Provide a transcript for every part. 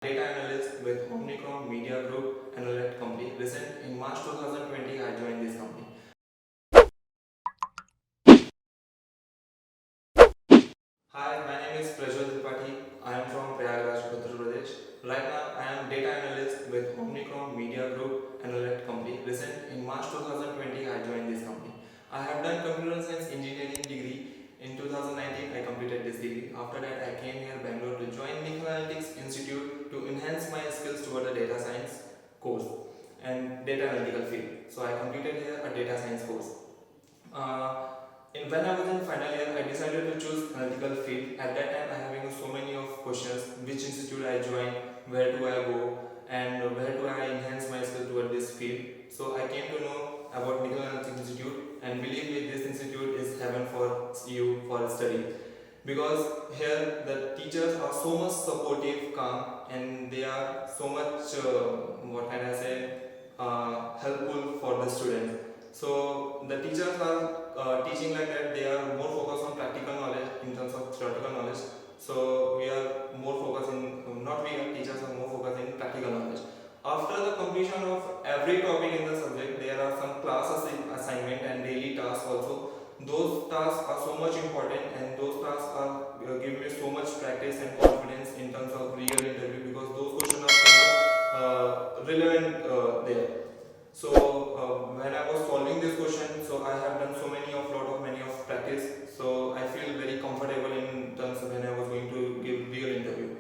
Data analyst with Omnicom Media Group Analytics company. Recent in March 2020, I joined this company. Hi, my name is Prajjwal Tripathi. I am from Prayagraj, Uttar Pradesh. Right now, I am data analyst with Omnicom Media Group Analytics company. Recent in March 2020, I joined this company. I have done computer science engineering degree. In 2019, I completed this degree. After that, I came here Bangalore to join Nikhil Analytics Institute to enhance my skills toward a data science course and data analytical field. So I completed here a data science course. When I was in final year, I decided to choose analytical field. At that time, I having so many of questions: which institute I join, where do I go, and where do I enhance my skill toward this field. So I came to know about Nikhil Analytics Institute, and believe me, this institute is heaven for you for study, because here the teachers are so much supportive, calm, and they are so much what can I say helpful for the students. So the teachers are teaching like that. They are more focused on practical knowledge in terms of theoretical knowledge. So we are more focused in, not we are teachers are more focused in practical knowledge. After the completion of every topic in the subject, there are some class assignment and daily tasks also. Those tasks are so much important, and those tasks are give me so much practice and confidence in terms of real interview, because those questions are so much relevant there. So when I was solving this question, so I have done so many of practice. So I feel very comfortable in terms of when I was going to give real interview.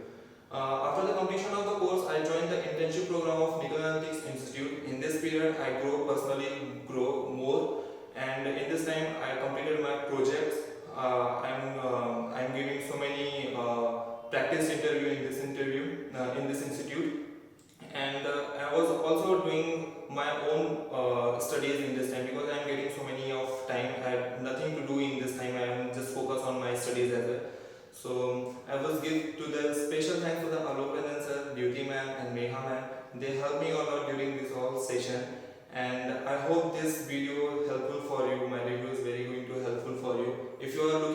After the completion of the course, I joined the internship program of Nikhil Analytics Institute. In this period, I grow more, and in this time, I completed my projects. I'm giving so many practice interview in this institute, and I was also doing my own studies in this time, because I am getting so many of time. I had nothing to do in this time. I am just focused on my studies as well. So I was give to the special thanks to the Alokan sir, Beauty ma'am, and Meha ma'am. They helped me a lot during this whole session, and I hope this video helpful for you. My review is very going to helpful for you. If you are